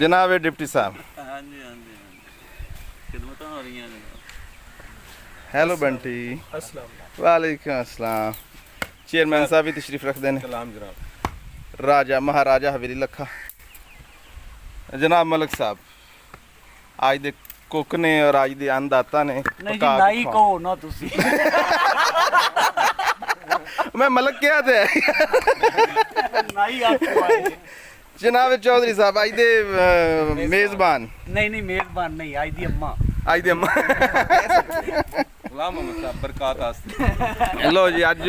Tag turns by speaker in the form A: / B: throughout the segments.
A: जनाब डिप्टी साहब।
B: हाँ जी हाँ जी खिदमत हो रही हैं।
A: हेलो बंटी। वालेकुम अस्सलाम। चेयरमैन साहब भी तशरीफ रखते हैं। राजा महाराजा हवेली लखा जनाब मलिक साहब आज दे कुक ने और आज दे अन्नदाता ने
B: नहीं जी नाई कहो ना तुसी
A: मैं मलिक क्या थे
B: नाई आपको आए
A: जनाब चौधरी साहब आज दे मेजबान
B: नहीं मेजबान नहीं आज दी अम्मा
A: आज दे अम्मा लो जी अज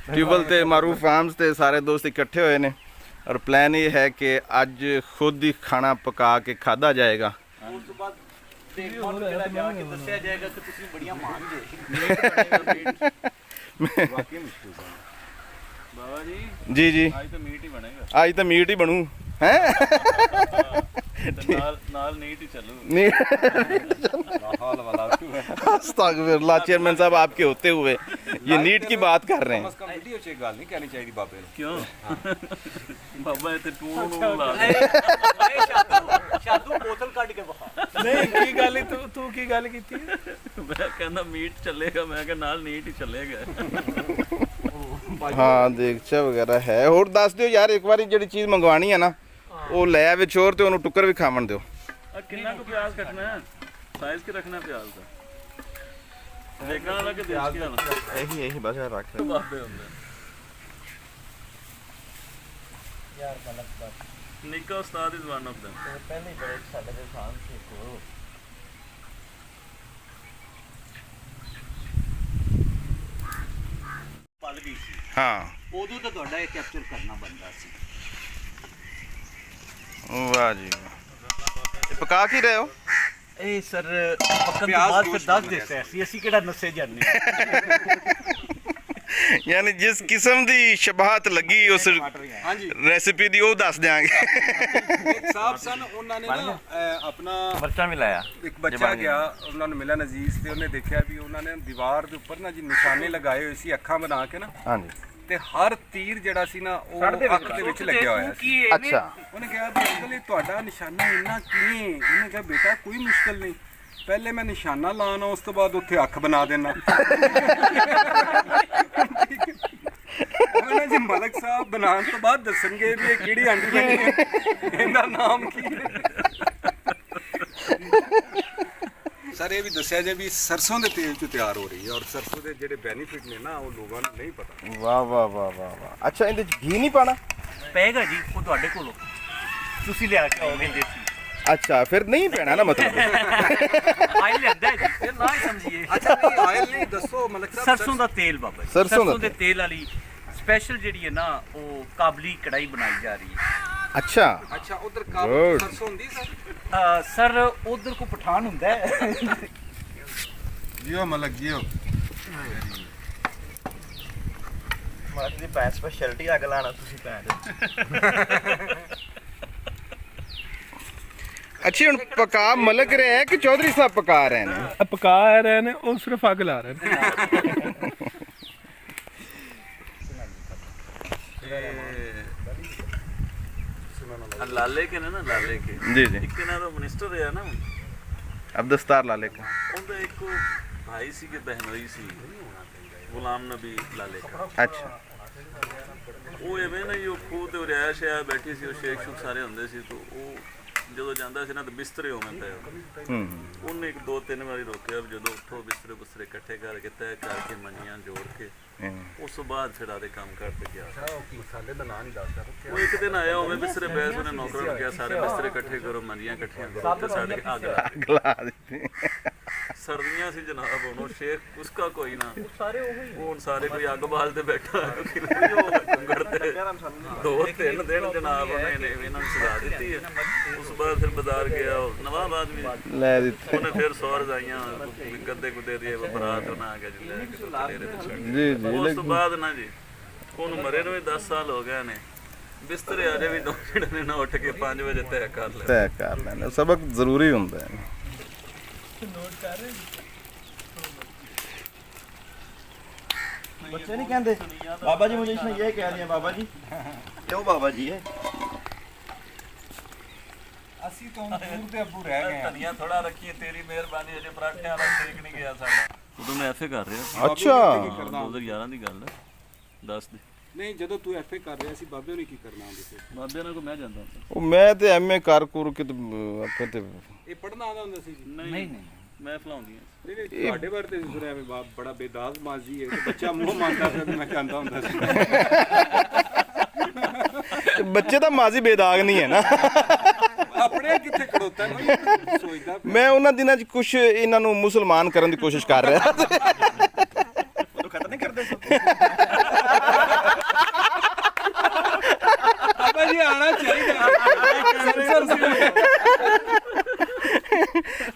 A: ट्यूबल ते मारूफ फार्म्स ते सारे दोस्त इकट्ठे हुए ने और प्लान ये है कि अज खुद ही खाना पका के खादा जाएगा।
B: ਉਸ ਤੋਂ ਬਾਅਦ ਦੇਖਭਾਲ ਜਿਹੜਾ ਜਾ ਕੇ ਦੱਸਿਆ ਜਾਏਗਾ ਕਿ ਤੁਸੀਂ ਬੜੀਆਂ ਮਾਨ ਜੇ ਵਾਕਈ ਮੁਸ਼ਕਿਲ ਹੈ ਬਾਬਾ ਜੀ
A: जी जी
B: ਅੱਜ ਤਾਂ ਮੀਟ ਹੀ ਬਣੇਗਾ
A: आज तो मीट ही बनू है
B: ਨਾਲ नीट ही चलू
A: अस्तगफिरुल्लाह चेयरमैन साहब आपके होते हुए ये नीट की बात कर रहे हैं।
C: वीडियो च गल नहीं कहनी चाहिए बाबे
B: क्यों बाबा इतने टून ला
D: शादू बोतल काट के बहा
B: नहीं की गल तू की गल कीती मैं कहना मीट चलेगा मैं कह नाल नीट ही चलेगा
A: हाँ देगचा वगैरह है और दस दियो यार एक बार जी चीज़ मंगवानी है ना वो लै विच होर ते ओनू टुक्कर भी खावन दियो।
B: कितना को प्याज कटना है साइज के रखना है प्याज का देखना वाला के देश के ना
A: यही बस यार रख ले
B: बाबे होंगे
D: यार गलत बात
B: निका उस्ताद इज वन ऑफ देम
D: पहले बड़े साडे दे साथ से को पल गई सी
A: हाँ
D: ਉਦੋਂ ਤਾਂ ਤੁਹਾਡਾ ਇਹ ਕੈਪਚਰ ਕਰਨਾ ਬੰਦਾ ਸੀ।
A: वाह जी ये पका की रहे हो
D: ਇਹ ਸਰ ਪੱਕਣ ਤੋਂ ਬਾਅਦ ਫਿਰ ਦੱਸ ਦਿੱਤਾ ਸੀ ਅਸੀਂ ਕਿਹੜਾ ਨਸੇ ਜਾਂਦੇ
A: यानी जिस किस्म दी शबाहत लगी उस रेसिपी दी वो दस देंगे।
C: साहब सन उन्होंने ना अपना
D: ਮਰਚਾਂ ਵੀ ਲਾਇਆ
C: एक बच्चा गया उन्होंने मिला नजीज ते उन्हें देखा भी उन्होंने दीवार के उपर ना जी निशाने लगाए हुए सी अखा बना के ना
A: हाँ जी
C: ਤੇ ਹਰ ਤੀਰ ਜਿਹੜਾ ਸੀ ਨਾ ਉਹ ਅੱਖ ਦੇ ਵਿੱਚ ਲੱਗਿਆ ਹੋਇਆ ਸੀ।
A: अच्छा
C: ਉਹਨੇ ਕਿਹਾ ਵੀ ਅੰਕਲ ਇਹ ਤੁਹਾਡਾ ਨਿਸ਼ਾਨਾ ਇੰਨਾ ਕਿਵੇਂ? ਉਹਨੇ ਕਿਹਾ ਬੇਟਾ ਕੋਈ ਮੁਸ਼ਕਲ ਨਹੀਂ ਪਹਿਲੇ ਮੈਂ ਨਿਸ਼ਾਨਾ ਲਾਣਾ ਉਸ ਤੋਂ ਬਾਅਦ ਉੱਥੇ ਅੱਖ ਬਣਾ ਦੇਣਾ। ਉਹਨੇ ਜੀ ਮਲਕ ਸਾਹਿਬ ਬਣਾਉਣ ਤੋਂ ਬਾਅਦ ਦੱਸਣਗੇ ਵੀ ਇਹ ਕਿਹੜੀ ਆਂਟੀ ਬਣੀ ਹੈ ਇਹਦਾ ਨਾਮ ਕੀ ਹੈ। ਸਰ ਇਹ ਵੀ ਦੱਸਿਆ ਜੇ ਵੀ ਸਰਸੋਂ ਦੇ ਤੇਲ ਚ ਤਿਆਰ ਹੋ ਰਹੀ ਹੈ ਔਰ ਸਰਸੋਂ ਦੇ ਜਿਹੜੇ ਬੈਨੀਫਿਟ ਨੇ ਨਾ ਉਹ ਲੋਕਾਂ ਨੂੰ ਨਹੀਂ ਪਤਾ।
A: वाह वाह वाह वाह वाह अच्छा इहदे च घी नहीं पाना?
D: ਪਏਗਾ ਜੀ ਉਹ ਤੁਹਾਡੇ ਕੋਲੋਂ ਤੁਸੀਂ ਲਿਆ ਕੇ ਆਓਗੇ ਦੇਸੀ
A: अच्छा फिर नहीं पैना ना मतलब
D: ਆਇਲ ਲੈਂਦਾ ਜੀ ਫਿਰ ਨਾ ਹੀ ਸਮਝੀਏ।
C: ਅੱਛਾ ਨਹੀਂ ਆਇਲ ਨਹੀਂ ਦੱਸੋ ਮਲਕ ਸਾਹਿਬ।
D: ਸਰਸੋਂ ਦਾ ਤੇਲ ਬਾਬਾ ਜੀ
A: ਸਰਸੋਂ ਦਾ
D: ਦੇ ਤੇਲ ਵਾਲੀ ਸਪੈਸ਼ਲ ਜਿਹੜੀ ਹੈ ਨਾ ਉਹ ਕਾਬਲੀ ਕੜਾਈ ਬਣਾਈ ਜਾ ਰਹੀ ਹੈ।
A: अच्छा
C: ਅੱਛਾ ਉਧਰ ਕਾਬਲ
A: Good.
C: ਸਰਸੋਂ ਹੁੰਦੀ ਸਰ?
D: ਸਰ ਉਧਰ ਕੋ ਪਠਾਨ ਹੁੰਦਾ ਹੈ
C: ਜੀਓ ਮਲਕ ਜੀਓ।
D: ਮਾਰ ਦੀ ਪੈਸ ਸਪੈਸ਼ਲਟੀ ਅਗ ਲਾਣਾ ਤੁਸੀਂ ਪੈਣ
A: अच्छी हुन पका मलक रहे हैं कि चौधरी साहब पका रहे हैं?
E: पका रहे ने और सिर्फ अग ला रहे ने।
B: लाले के ने ना लाले के
A: जी जी
B: ਇੱਕ ਨਾ ਦਾ ਮਿਨਿਸਟਰ ਹੈ ਨਾ
A: अब दस्तार ला लेकर
B: ਉਹਦਾ ਇੱਕ ਭਾਈ ਸੀ ਕਿ ਬਹਿਨੋਈ ਸੀ ਗੁਲਾਮ ਨਬੀ ਲਾਲੇ ਕਾ
A: अच्छा
B: ਉਹ ਐਵੇਂ ਨਾ ਉਹ ਖੂਹ ਤੇ ਰਿਆਇਸ਼ ਆ ਬੈਠੀ ਸੀ ਉਹ ਸ਼ੇਖ ਸ਼ੁਕ ਸਾਰੇ ਹੁੰਦੇ ਸੀ ਤਾਂ ਉਹ ਜਦੋਂ ਜਾਂਦਾ ਸੀ ਨਾ ਤਾਂ ਬਿਸਤਰੇ ਹੋਵੇਂ ਪਏ ਉਹਨੇ ਇੱਕ ਦੋ ਤਿੰਨ ਵਾਰੀ ਰੋਕਿਆ ਜਦੋਂ ਉੱਠੋ ਬਿਸਤਰੇ ਬੁਸਤਰੇ ਇਕੱਠੇ ਕਰਕੇ ਤੈਅ ਕਰਕੇ ਮੰਜੀਆਂ ਜੋੜ ਕੇ ਉਸ ਤੋਂ ਬਾਅਦ ਛੜਾ ਦੇ ਕੰਮ ਕਰਦੇ ਗਿਆ।
C: ਮਸਾਲੇ ਦਾ ਨਾਂ ਨਹੀਂ ਦੱਸਦਾ।
B: ਉਹ ਇੱਕ ਦਿਨ ਆਇਆ ਹੋਵੇ ਬਿਸਤਰੇ ਬੈਸ ਉਹਨੇ ਨੌਕਰਾਂ ਨੂੰ ਕਿਹਾ ਸਾਰੇ ਬਿਸਤਰੇ ਇਕੱਠੇ ਕਰੋ ਮੰਜੀਆਂ ਇਕੱਠੀਆਂ ਕਰੋ ਤੇ ਸਾਡੇ ਅੱਗ ਲਾ ਦਿਓ।
A: ला देते
B: ਸਰਦੀਆਂ ਸੀ ਜਨਾਬ ਹੁਣ ਸ਼ੇਖ ਉਸਕਾ ਕੋਈ ਨਾ ਉਹ ਹੁਣ ਸਾਰੇ ਕੋਈ ਅੱਗ ਬਾਲ ਤੇ ਬੈਠਾ ਗੜਦੇ ਦੋ ਤਿੰਨ ਦਿਨ ਜਨਾਬ ਉਹਨੇ ਇਹਨਾਂ ਨੂੰ ਸਜ਼ਾ ਦਿੱਤੀ ਹੈ। ਉਸ ਤੋਂ ਬਾਅਦ ਫਿਰ ਬਾਜ਼ਾਰ ਗਿਆ ਨਵਾਬਾਦ ਵੀ
A: ला देते
B: ਉਹਨੇ ਫਿਰ 100 ਰਜਾਈਆਂ ਗੱਦੇ ਗੁੱਦੇ ਦੀ ਬਰਾਤ ਉਹਨਾਂ ਆ ਗਿਆ ਜੀ ਲੈ ਕੇ ਡੇਰੇ ਤੇ ਛੱਡ
A: जी जी
B: ਉਸ ਤੋਂ ਬਾਅਦ ਨਾ ਜੀ ਉਹਨੂੰ ਮਰੇ ਨੂੰ ਵੀ 10 ਸਾਲ ਹੋ ਗਏ ਨੇ ਬਿਸਤਰੇ ਅਜੇ ਵੀ ਦੋ ਜਿਹੜੇ ਨੇ ਨਾ ਉੱਠ ਕੇ 5 ਵਜੇ ਤੈਅ ਕਰ ਲੈ
A: तय कर लेना सबक जरूरी होता है।
D: बच्चे नहीं कहते बाबा जी मुझे इसने ये कह दिया बाबा जी क्यों बाबा जी है
C: ਅਸੀਂ ਤਾਂ ਦੂਰ ਦੇ ਅੱਬੂ ਰਹਿ ਗਏ ਆ।
B: ਧਨੀਆ ਥੋੜਾ ਰੱਖੀਏ, ਤੇਰੀ ਮਿਹਰਬਾਨੀ, ਅਜੇ ਪਰਾਠਿਆਂ ਵਾਲਾ ਸ਼ੇਕ ਨਹੀਂ ਗਿਆ ਸਾਡਾ। ਉਦੋਂ ਮੈਂ ਐਫਏ ਕਰ ਰਿਹਾ,
A: ਅੱਛਾ
B: 2011 ਦੀ ਗੱਲ ਹੈ, ਦੱਸ ਦੇ।
C: ਨਹੀਂ ਜਦੋਂ ਤੂੰ ਐਫਏ ਕਰ ਰਿਹਾ ਸੀ ਬਾਬੇ ਨੇ ਕੀ ਕਰਨਾ ਹੁੰਦੇ ਸੀ?
B: ਬਾਬੇ ਨਾਲ ਕੋ ਮੈਂ ਜਾਂਦਾ ਹੁੰਦਾ।
A: ਉਹ ਮੈਂ ਤੇ ਐਮਏ ਕਰ ਕੁਰ ਕੇ ਤੇ ਆਪਾਂ ਤੇ
C: ਇਹ ਪੜਨਾ ਆਉਂਦਾ ਹੁੰਦਾ ਸੀ ਜੀ?
B: ਨਹੀਂ ਮੈਂ ਫਲਾਉਂਦੀ ਹਾਂ।
C: ਨਹੀਂ ਤੁਹਾਡੇ ਬਾਰੇ ਤੇ ਸੁਣਿਆ ਐਵੇਂ ਬੜਾ ਬੇਦਾਸ ਮਾਜੀ ਹੈ ਤੇ ਬੱਚਾ ਮੂੰਹ ਮੰਨਦਾ ਫਿਰ ਮੈਂ ਜਾਂਦਾ ਹੁੰਦਾ ਸੀ।
A: ਤੇ ਬੱਚੇ ਦਾ ਮਾਜ਼ੀ ਬੇਦਾਗ ਨਹੀਂ ਹੈ ਨਾ।
C: ਆਪਣੇ ਕਿੱਥੇ ਖੜੋਤਾ ਮੈਂ ਸੋਚਦਾ ਪਿਆ।
A: ਮੈਂ ਉਹਨਾਂ ਦਿਨਾਂ 'ਚ ਕੁਝ ਇਹਨਾਂ ਨੂੰ ਮੁਸਲਮਾਨ ਕਰਨ ਦੀ ਕੋਸ਼ਿਸ਼ ਕਰ ਰਿਹਾ ਸੀ।
C: ਬਾਬਾ ਜੀ ਆਣਾ ਚਾਹੀਦਾ।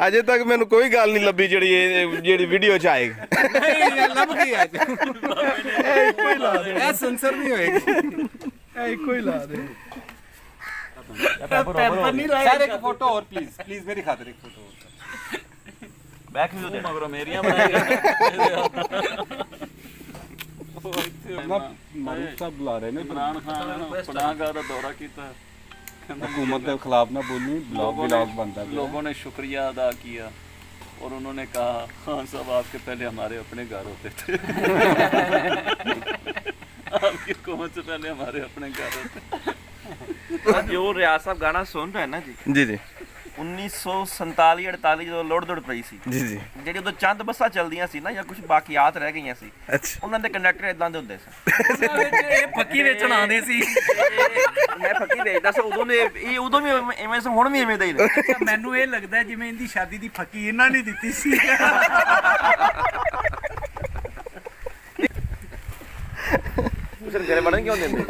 A: ਅਜੇ ਤੱਕ ਮੈਨੂੰ ਕੋਈ ਗੱਲ ਨਹੀਂ ਲੱਭੀ ਜਿਹੜੀ ਵੀਡੀਓ 'ਚ ਆਏਗੀ।
C: ਨਹੀਂ ਲੱਭ ਗਈ ਅੱਜ। ਇਹ ਸੈਂਸਰ ਨਹੀਂ ਹੋਏਗੀ।
E: ਇਹ ਇੱਕੋ ਹੀ ਲਾ ਦੇ
C: ਸਰ ਇੱਕ ਫੋਟੋ ਹੋਰ ਪਲੀਜ਼ ਮੇਰੀ ਖਾਤਰ ਇੱਕ ਫੋਟੋ ਹੋਰ।
B: ਬੈਕ ਵੀ ਉਹਦੇ ਮਗਰੋਂ ਮੇਰੀਆਂ ਬਣਾਈਆਂ।
C: ਮਾਰੂਫ ਸਾਹਿਬ ਬੁਲਾ ਰਹੇ ਨੇ।
B: ਇਮਰਾਨ ਖਾਨ ਪਨਾਹਗਾਹ ਦਾ ਦੌਰਾ ਕੀਤਾ।
C: हुकूमत के खिलाफ ना बोलनी, ब्लॉग बनता है।
B: लोगों ने शुक्रिया अदा किया और उन्होंने कहा खान साहब आपके पहले हमारे अपने घर होते थे। आपकी हुकूमत से पहले हमारे अपने घर होते।
F: जो रियाज साहब गाना सुन रहे हैं ना जी,
A: ਜੀ ਜੀ
F: 1947 48 ਜਦੋਂ ਲੋੜ ਦੌੜ ਪਈ ਸੀ,
A: ਜੀ ਜੀ
F: ਜਿਹੜੀ ਉਦੋਂ ਚੰਦ ਬੱਸਾਂ ਚੱਲਦੀਆਂ ਸੀ ਨਾ ਜਾਂ ਕੁਝ ਬਾਕੀਆਤ ਰਹਿ ਗਈਆਂ ਸੀ,
A: ਅੱਛਾ
F: ਉਹਨਾਂ ਦੇ ਕੰਡਕਟਰ ਇਦਾਂ ਦੇ ਹੁੰਦੇ ਸਨ।
D: ਇਹ ਫੱਕੀ ਵੇਚਣ ਆਉਂਦੇ ਸੀ।
F: ਮੈਂ ਫੱਕੀ ਵੇਚਦਾ ਸੀ ਉਦੋਂ ਨੇ, ਇਹ ਉਦੋਂ ਵੀ ਇਵੇਂ ਸੀ, ਹੁਣ ਵੀ ਇਵੇਂ ਦਾ ਹੀ ਨੇ।
D: ਅੱਛਾ, ਮੈਨੂੰ ਇਹ ਲੱਗਦਾ ਜਿਵੇਂ ਇਹਦੀ ਸ਼ਾਦੀ ਦੀ ਫੱਕੀ ਇਹਨਾਂ ਨੇ ਦਿੱਤੀ ਸੀ।
F: ਫਿਰ ਘਰੇ ਵੜਨ ਕਿਉਂ ਦਿੰਦੇ?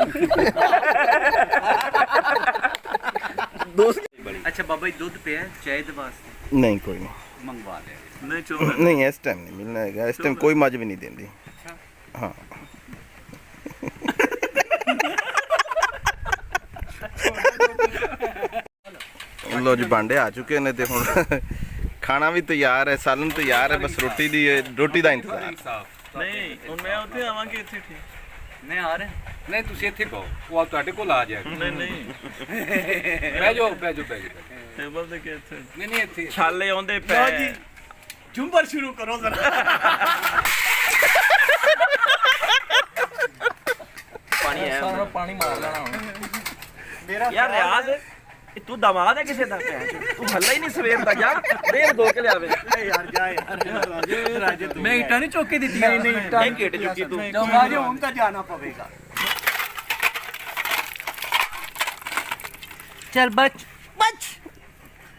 D: ਅੱਛਾ ਬਾਬਾ ਜੀ ਦੁੱਧ ਪਿਆ ਚਾਹ ਦੇ ਵਾਸਤੇ?
A: ਨਹੀਂ ਕੋਈ ਨਹੀਂ
D: ਮੰਗਵਾ ਲਿਆ।
B: नहीं चो
A: ਨਹੀਂ ਇਸ ਟਾਈਮ ਨਹੀਂ ਮਿਲਣਾ ਹੈਗਾ। ਇਸ ਟਾਈਮ ਕੋਈ ਮੱਝ ਵੀ ਨਹੀਂ ਦਿੰਦੀ। ਹਾਂ ਲੋ ਜੀ ਭਾਂਡੇ ਆ ਚੁੱਕੇ ਨੇ ਤੇ ਹੁਣ ਖਾਣਾ ਵੀ ਤਿਆਰ ਹੈ, ਸਾਲਨ ਤਿਆਰ ਹੈ, ਬਸ ਰੋਟੀ ਦਾ ਇੰਤਜ਼ਾਰ।
B: नहीं और मैं उठे आवांगे इतने ठीक।
D: ਮੈਂ ਆ ਰਿਹਾ।
C: ਨਹੀਂ ਤੁਸੀਂ ਇੱਥੇ ਕਹੋ, ਉਹ ਤੁਹਾਡੇ ਕੋਲ ਆ ਜਾਏਗਾ।
B: नहीं नहीं
C: ਬਹਿ ਜਾਓ ਬਹਿ ਜਾਓ।
B: टेबल दे के इतने
C: ਨਹੀਂ ਇੱਥੇ
F: ਛਾਲੇ ਆਉਂਦੇ
D: ਲਓ
F: ਪੈ
D: ਜੀ ਝੁੰਬਰ ਸ਼ੁਰੂ ਕਰੋ ਜ਼ਰਾ।
F: ਪਾਣੀ ਆਇਆ ਸਾਰਾ ਪਾਣੀ ਮਾਰ ਲੈਣਾ। ਯਾਰ ਰਿਆਜ਼, ਇਹ ਤੂੰ ਦਮਾਦ ਹੈ ਕਿਸੇ ਦਾ? ਤੂੰ ਹੱਲਾ ਹੀ ਨਹੀਂ ਸਵੇਰ ਦਾ। ਜਾ ਦੇਰ ਦੋ ਕੇ ਲਿਆਵੇ
D: ਯਾਰ ਜਾ ਯਾਰ ਰਾਜੇ ਮੈਂ ਇੱਟਾਂ ਨਹੀਂ ਚੁੱਕ ਕੇ ਦਿੱਤੀਆਂ। ਨਹੀਂ
F: ਇਹ ਘੇਟ ਚੁੱਕੀ ਤੂੰ।
D: ਰਾਜੇ ਹੁਣ ਤਾਂ ਜਾਣਾ ਪਵੇਗਾ। ਚੱਲ ਬਚ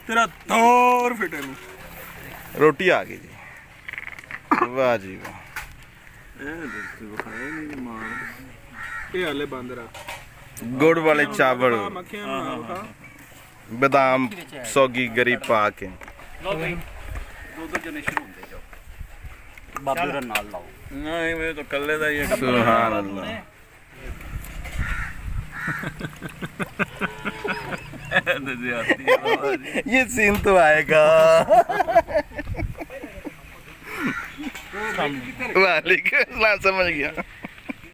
E: ਤੇਰਾ ਦੌਰ ਫਿਟੇ ਨੂੰ
A: ਰੋਟੀ ਆ ਗਈ ਜੀ। ਵਾਹ ਜੀ ਵਾਹ।
E: ਇਹ ਹਲੇ ਬੰਦ ਰੱਖ।
A: ਗੁੜ ਵਾਲੇ ਚਾਵਲ,
E: ਮੱਖੀਆਂ ਨੂੰ ਖਾ।
A: ਬਦਾਮ ਸੌਗੀ ਗਰੀ ਪਾ ਕੇ।
D: ਲੋ ਬਈ ਦੋ ਜਣੇ ਸ਼ੁਰੂ ਹੁੰਦੇ ਜਾਓ। ਬਾਬੇ ਦਾ ਨਾਲ ਲਾਓ।
B: नहीं मैं तो कल्ले दा ये
A: ਸੁਭਾਨ ਅੱਲਾਹ। ये सीन तो आएगा। वालेकुम अस्सलाम, समझ गया।